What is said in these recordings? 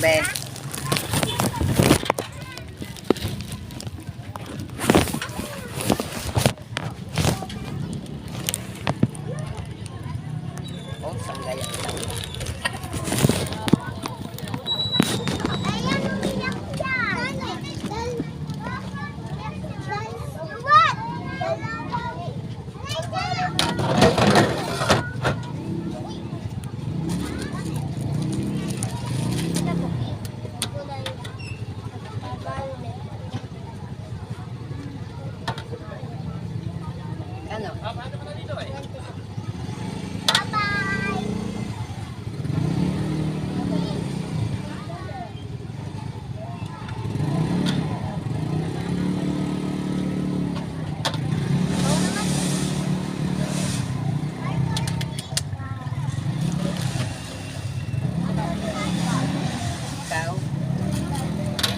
be. Oh, sanggaya lang. Ano? Ikaw?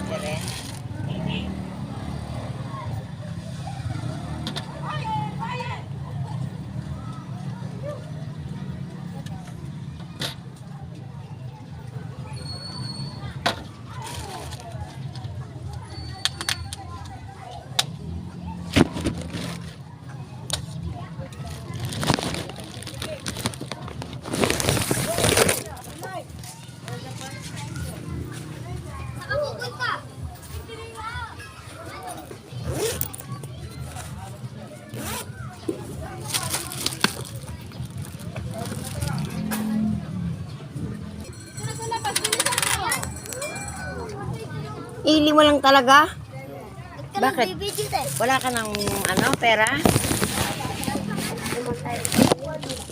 Tere? Ili mo lang talaga? Bakit? Wala ka ng pera?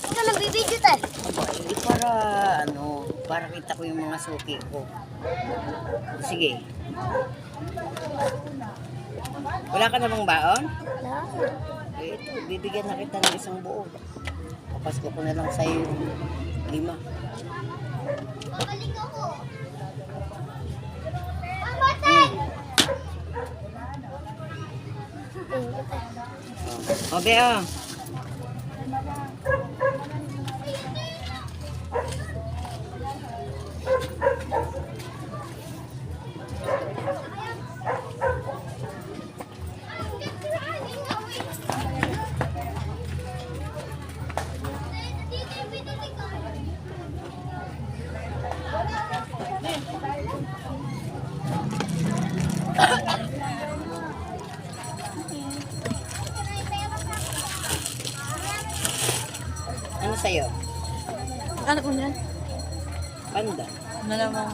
Ikaw nagbibidyo tayo. Aba, hindi para kita ko yung mga suki ko. Sige. Wala ka na bang baon? Eh, ito, bibigyan na kita ng isang buo. Papasko ko na lang sa'yo yung 5. Babalik ako. O, Bea. Ano sa'yo? Ano ko yan? Pandan. Malamang.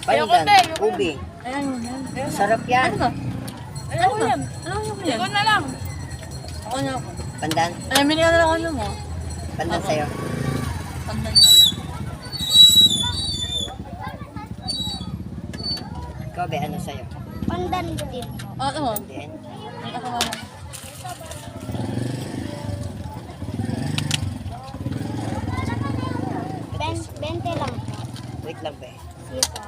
Pandan, ubi. Ayan mo yan. Masarap yan. Ano? Ano ko yan? Ano ko yan? Ikaw na lang. Ako na ako. Pandan? Ay, minigyan na lang ano mo. Pandan sa'yo. Pandan na. Ikaw, Be, ano sa'yo? Pandan din. Oo. Then, Ay, ako mama. Bente lang. wait lang, Be. Sige po.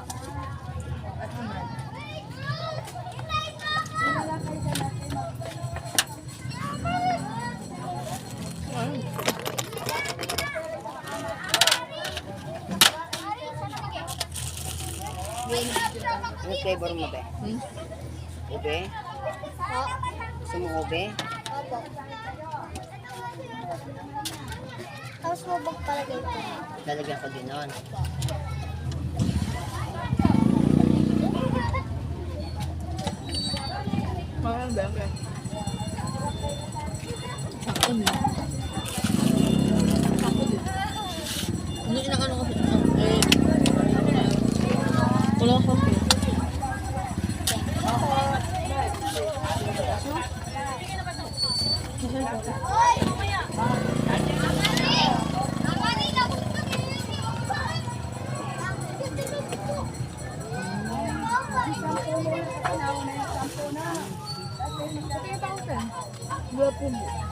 Ano flavor mo, Be? Ube? Gusto mo ube? Opo. Tapos mo bang palagay ko? Lalagyan ko din nun. Parang ba? Ako na. Ano inakano ko? Eh. Wala ko.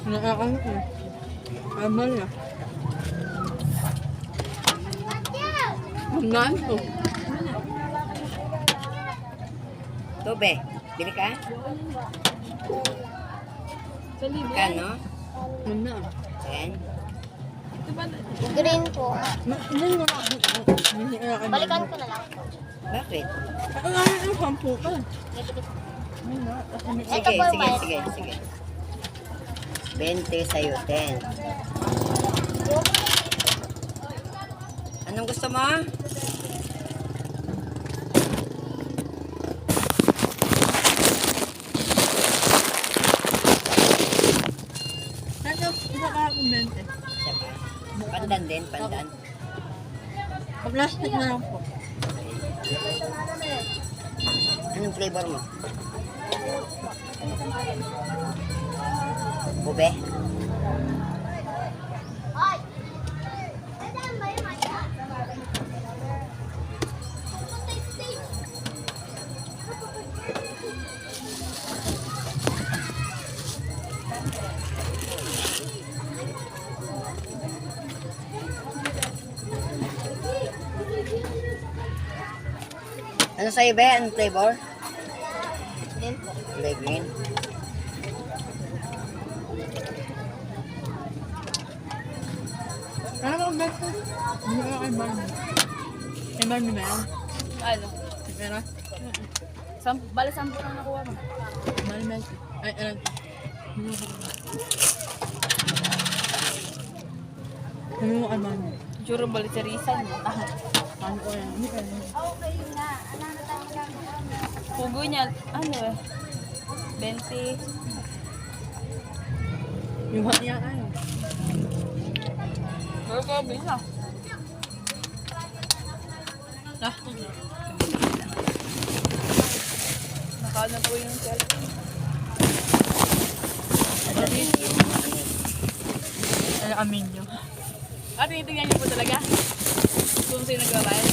Nakakano ko. Amal na. Hanggang ko. Ito, Be. Bili ka? Kano? Ano? 10. Green po. Hindi mo na. Hindi ka na. Balikan ko na lang. Bakit? Ako nga yung shampoo ka. Ito Sige, po, sige, Miles. sige, sige. 20 sa'yo, 10. Anong gusto mo? Tapos, isa ka akong 20. Siya pa. Pandan din, pandan. Plastic na lang po. Anong flavor mo? Ube? Ano sa'yo ba? Anong flavor? Green po. Kulay green. Ano ba ang best? Hindi ka kay Barney. Kay Barney ba yan? Ano? Pera? Bala 10 lang nakuha mo. Barney ba? Ay, ano? Sabi mo kay Barney. Juro balik sa Rizal. Paano ko yan? Hindi ka yan. Pugo niya, ano eh? 20. Yung hot niya ay. Pero ko, bisa. Ah, Nakala po yung cellphone. ano amin nyo? Tinitignan niyo po talaga? Kung sino nagbabayad.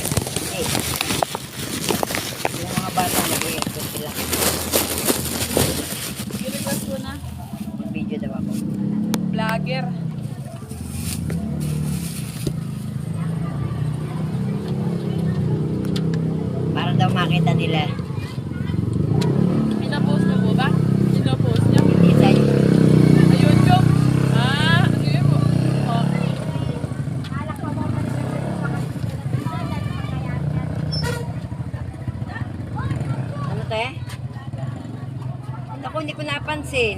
Hey. Yung mga bata nag-i-expect sila. I-request ko na. Video daw ako. Vlogger. Para daw makita nila. Pinapost niyo po ba? Pinapost niyo? Hindi sa'yo. Sa YouTube? Sige po. Oh. Ano te? Ako, hindi ko napansin.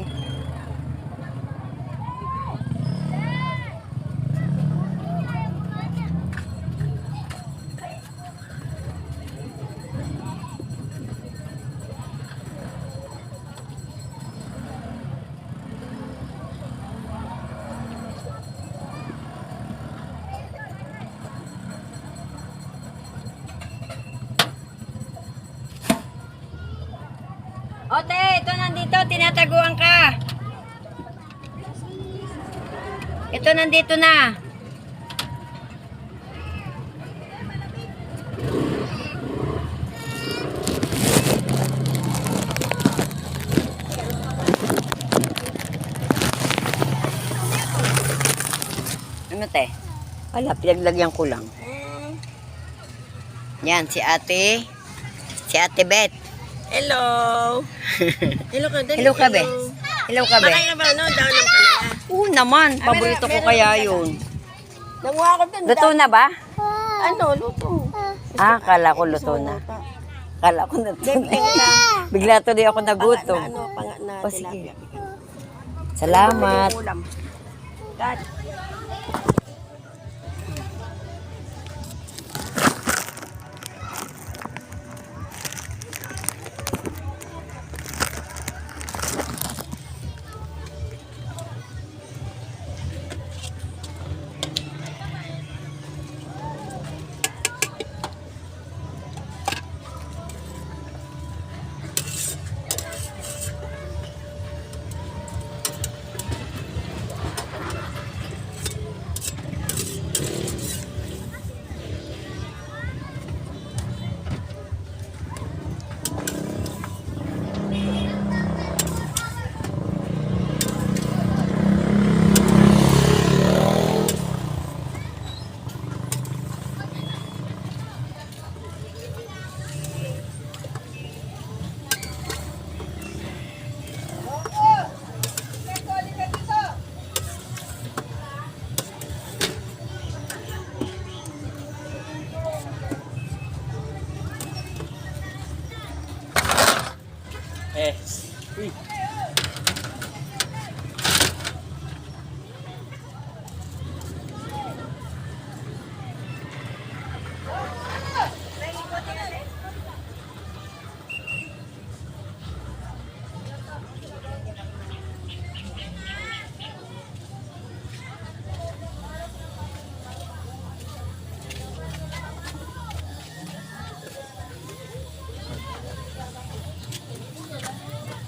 Ote, ito nandito, tinataguan ka. Ito nandito na. Ano te? Wala, pinaglagyan ko lang. Yan, si ate. Si ate Beth. hello! Hello ka, dali. Hello ka, Be. Hello ka, Be. Makain na ba, no? Down ng palaya. Oo naman, paborito ko kaya yun. Nanguha ko dun. Luto na ba? Ano, luto. Kala ko luto na. Kala ko luto na. Bigla tuloy ako nagutom. Pangat na O sige. Salamat. ulam. God. Yes. Uy.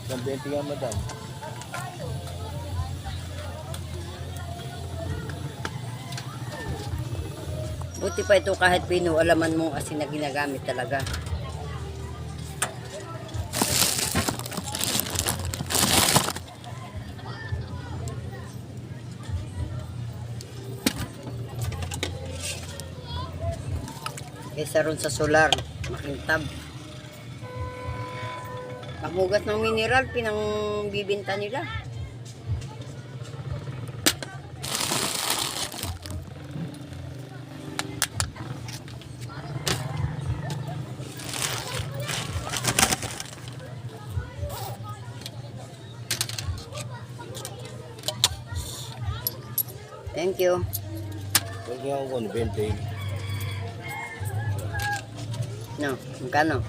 Ang 20 nga, madam. Buti pa ito kahit pinualaman mong asin na ginagamit talaga. Kaysa ron sa solar, makintab. Paghugas ng mineral, pinangbibinta nila. Thank you. Pwede nga ako, 20. No, magkano?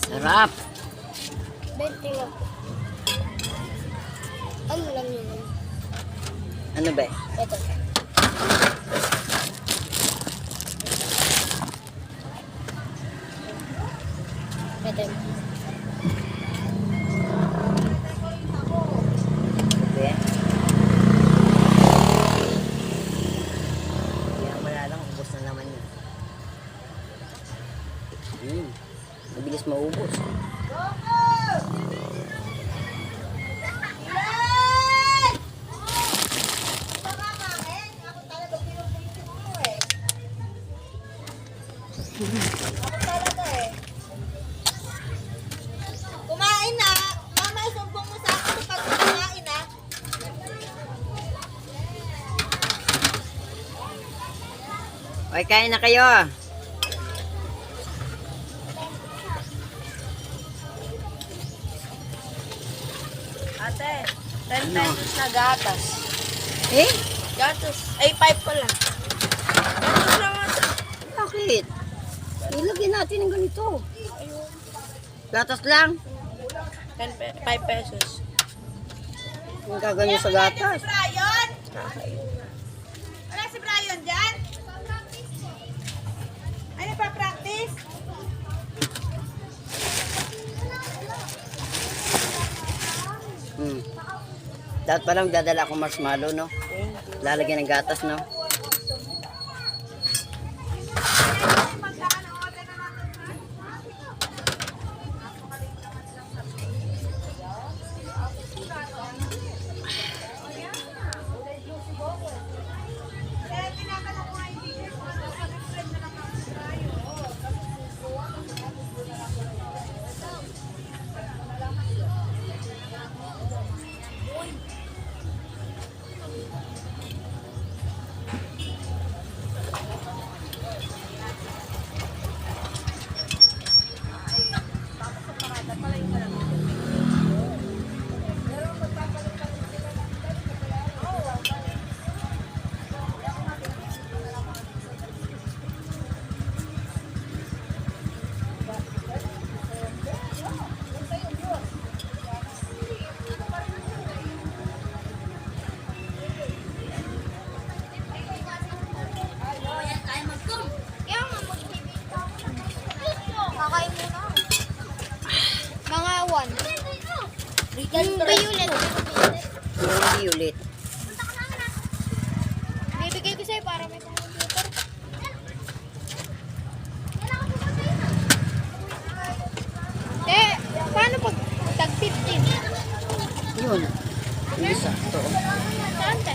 Sarap. 20 nga po. Ano lang yun? Ano ba? Ito. Ito. Okay. Kaya wala lang, ubos na naman yun. Mabilis maubos. Kumain na. Mama, sumbong mo sa akin pag kumain na. Okay, kain na kayo. Ate, 10 Ano? pesos na gatas. Eh? Gatas. Ay, 5 pala. Gatas lang ate. Bakit? Ilagyan natin ng ganito. Gatas lang. 5 pesos. Ang gaganyo sa gatas. Brian? Wala si Brian dyan? Ano pa practice? Dapat palang dadala akong marshmallow, no? Lalagyan ng gatas, no? Yung violet. Yung violet. Bibigay ko sa'yo para may computer. Paano pag tag 15? Yun. Yung isa. Ito. Saan te?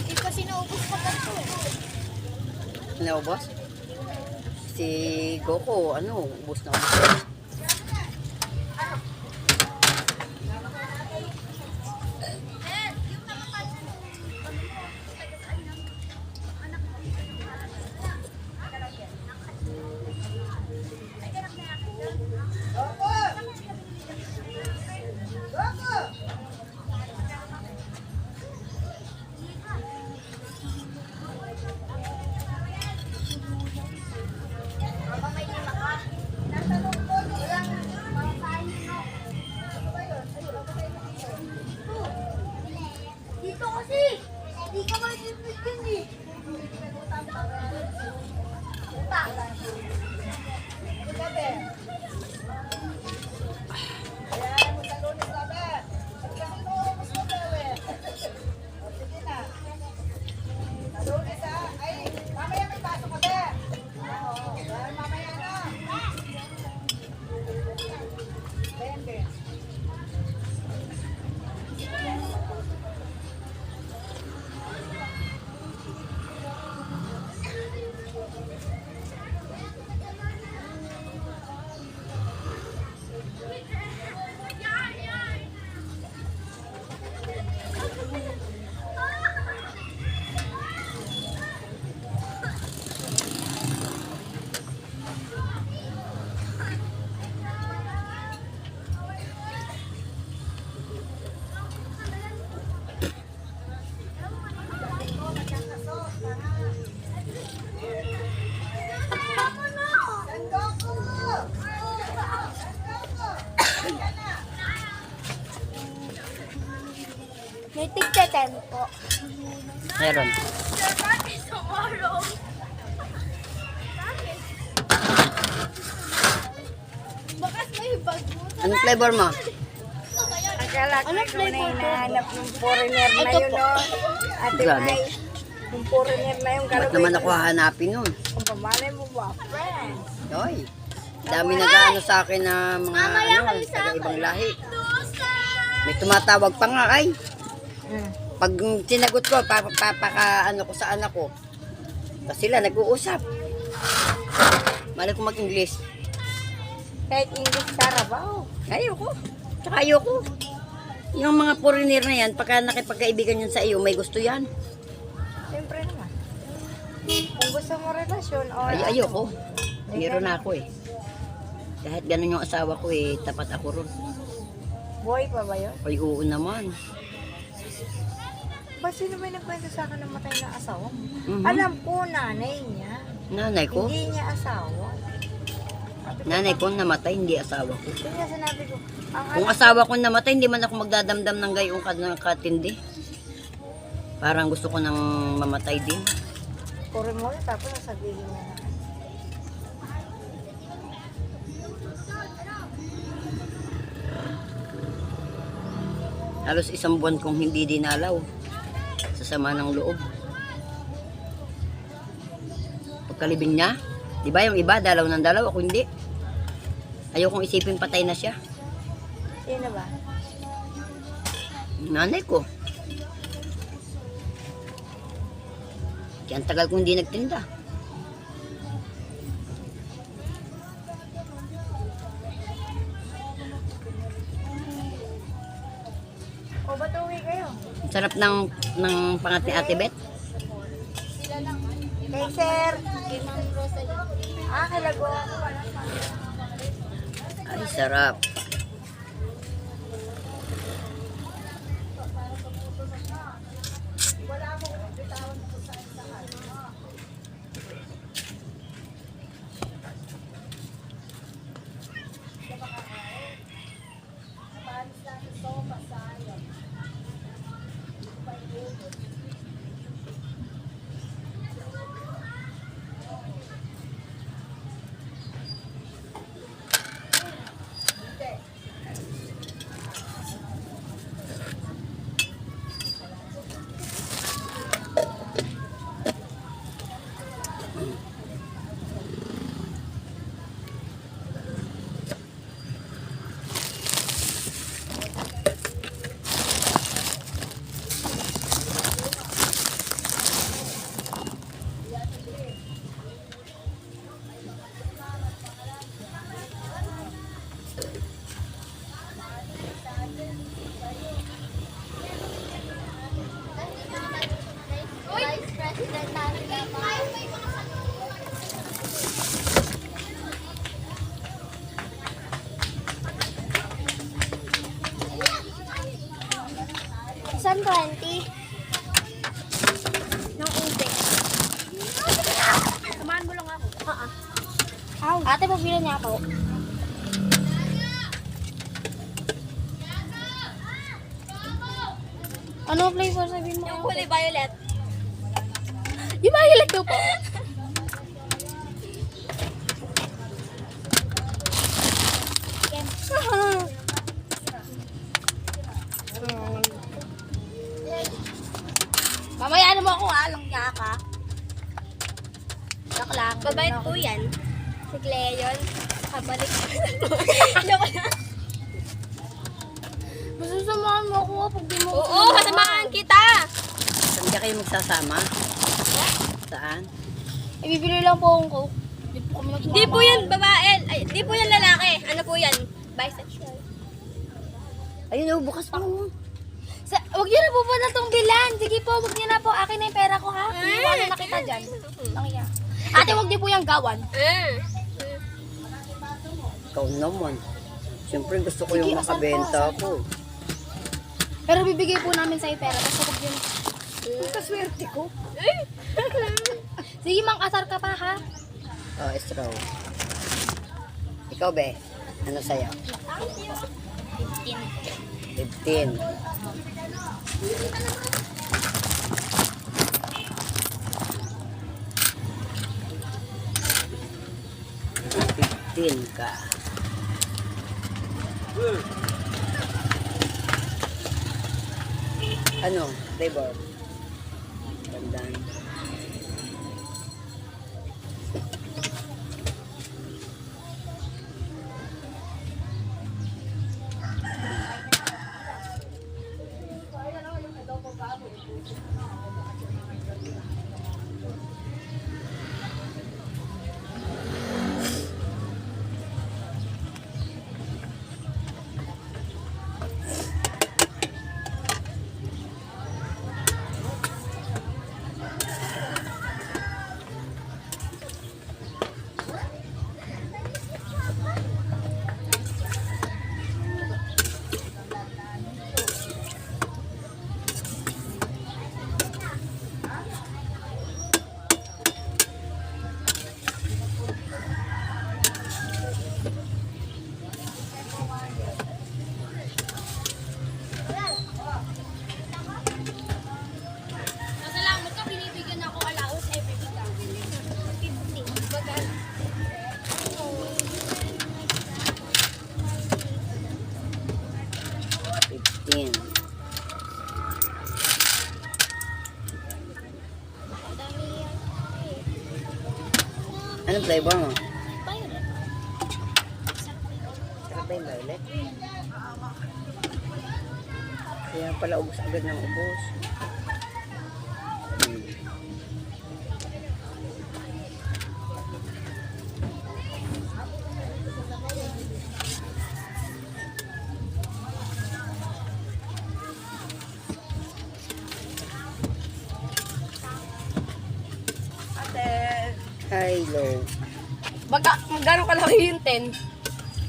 Hindi kasi naubos pa ganito eh. Naubos? Si Goku, ano, ubos na ubos. Dito kasi, hindi ka mag-ibigin eh. May tigte-10 po. Meron. Bakas may bag mo. Anong flavor mo? Akala ko Ano ikaw na flavor po? hinahanap ng foreigner na Ito yun, po. no? Ate Grabe. May, yung foreigner na yung Ba't naman ako hahanapin nun? Kung pamalay mo ba, friend? Oy, dami nag-ano sa akin na mga ano, taga-ibang lahi. May tumatawag pa nga ay. Pag sinagot ko, ano ko sa anak ko. Kasi sila nag-uusap. Mali ko mag-English. Kahit English Carabao. Ayoko. Tsaka ayoko. Yung mga foreigner na yan, pagka nakipagkaibigan yan sa iyo, may gusto yan. Siyempre naman. Kung gusto mo relasyon, o Ayoko. Meron na ako eh. Kahit ganun yung asawa ko eh, tapat ako ron. boy pa ba yun? Ay, oo naman. Ba, sino may nagkwento sa akin na matay na asawa mo? Mhm. Alam ko, nanay niya. Nanay ko? Hindi niya asawa. Nanay ko namatay, hindi asawa ko. Kaya sinabi ko, ang Kung asawa ko namatay, hindi man ako magdadamdam ng gayong katindi. Parang gusto ko nang mamatay din. kore mo na, tapos sasabihin niya na. Halos isang buwan kong hindi dinalaw. Sa sama ng loob. Pagkalibing niya, di ba yung iba, dalaw ng dalaw, ako hindi. Ayokong isipin patay na siya. Sino ba? Nanay ko. Kaya ang tagal kong hindi nagtinda. O, ba't uwi kayo? Sarap ng pangat ni Ate Beth. Kay sir. Kay Ma'am Rosalie. Kilago ako. Ay, sarap. Isang 20. Ng ube. Samahan mo lang ako. Ate, pabila niya ako. Ano flavor sabihin mo? Yung kulay violet. Yung violet daw po. Mamaya na mo ako alang niya ka. Joke lang. Babait po yan. Si Cleon. Kabalik. Joke lang. Masusamahan mo ako pag di mo Oo, kasamahan kita. Saan ka kayo magsasama? Saan? Ibibili lang po akong coke. Di po kami nagsama. Hindi po yan babae. Ay, hindi po yan lalaki. Ano po yan? Bisexual. Ayun, oh, bukas mo. Huwag niyo na po na itong bilan. Sige po, huwag niyo na po. Akin na yung pera ko, ha? Iiwanan na kita dyan. Langya. Ate, huwag niyo po yung gawan. Ikaw naman. Siyempre gusto ko yung makabenta ko. Pero bibigay po namin sa'yo pera. Kasi huwag yun. Kaswerte ko. Sige, mang-asar ka pa, ha? Oh, straw. Ikaw, be? Ano sa'yo? 15. Ka. Ano? Flavor? Tandaan. Masalamat ka, binibigyan ako allowance every week. 50. Bagal. $15. Anong flavor mo? Sarap ba yung violet? Kaya pala ubos agad ng ubos. Hello. Magkano kalaki yung 10?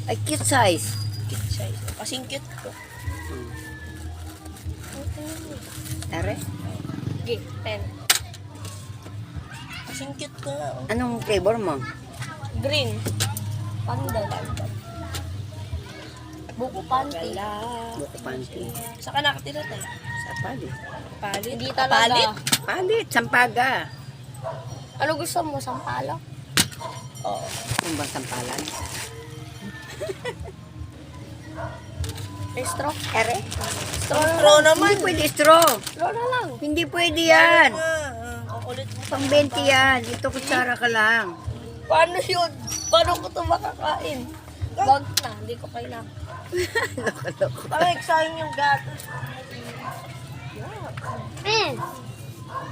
Ay, cute size. Cute size. Kasing cute ko. Are? Okay, 10. Kasing cute ko nga. Oh. Anong flavor mo? Green. Panda. Buko panty. Buko panty. Saka nakatira tayo. Sa palit. Palit. Hindi talaga. Palit? Palit, sampaga. Ano gusto mo? Sampalo? Oo. Yung bang sampalan? May straw? Are? Straw naman. Hindi pwede straw. Straw na lang. Hindi pwede yan. Kukulit mo. Pang 20 yan. Ito kutsara ka lang. Paano yun? Paano ko ito makakain? Wag na. Hindi ko kailangan. Loko-loko. Parang sayang yung gatos.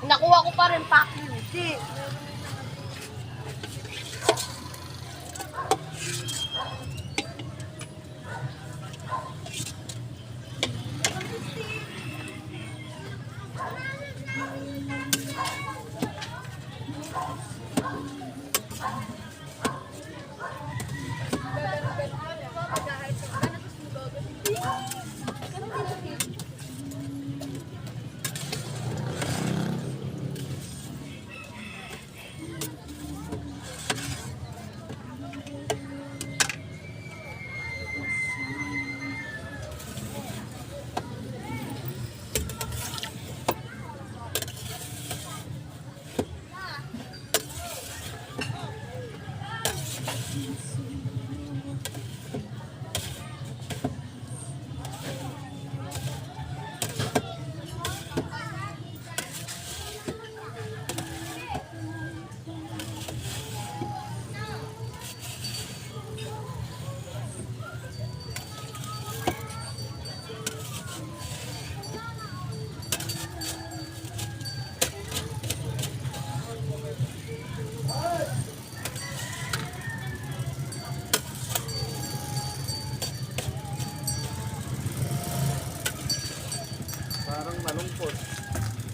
Nakuha ko pa rin pa. Hindi.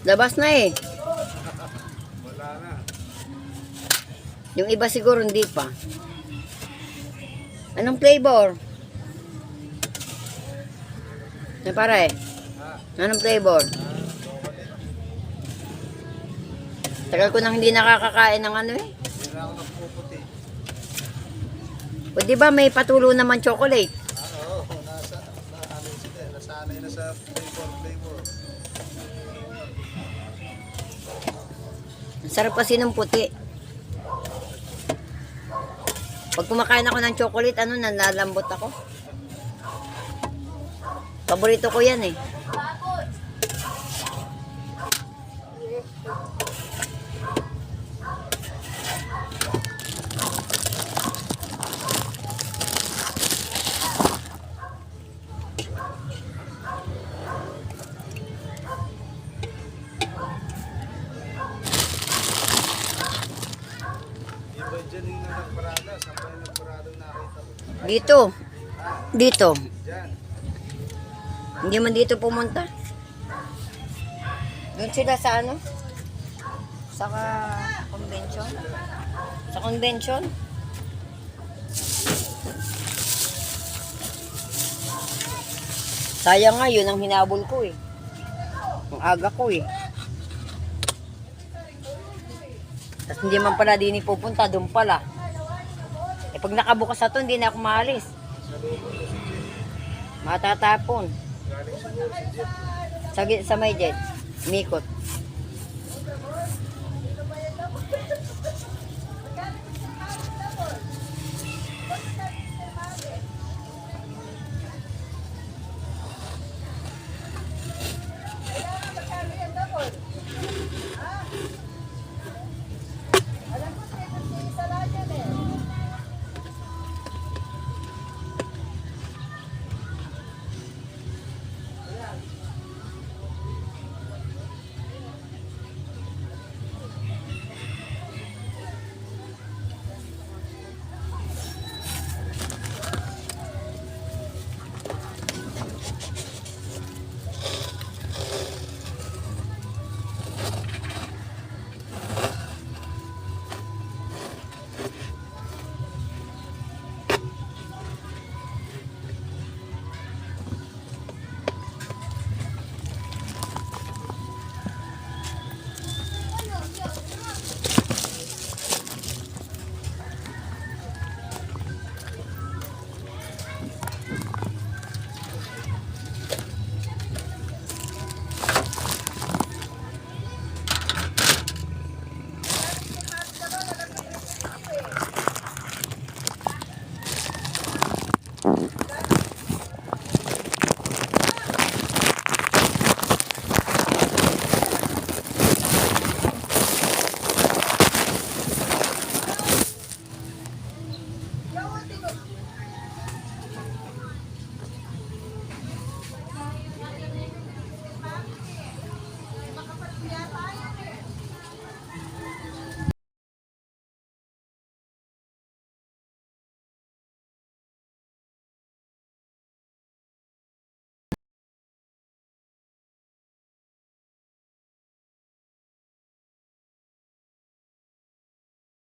Labas na eh. Yung iba siguro hindi pa. Anong flavor? Na pare? Anong flavor? Tagal ko nang hindi nakakakain ng ano eh. O di ba may patulo naman chocolate? Oo, nasanay na sa flavor. Ang sarap kasi ng puti. Pag kumakain ako ng chocolate, nalalambot ako. Paborito ko yan eh. Iba dyan yung nagparada. Saan ba yung nagparada nakita ko? Dito. Dito. Dyan. Hindi man dito pumunta. Doon sila sa ano? Sa convention? Sa convention? Sayang nga, yun ang hinabol ko eh. Ang aga ko eh. Tapos hindi man pala din pupunta, doon pala. Eh pag nakabukas na to, hindi na ako maalis. Matatapon. Sa may jet, mikot.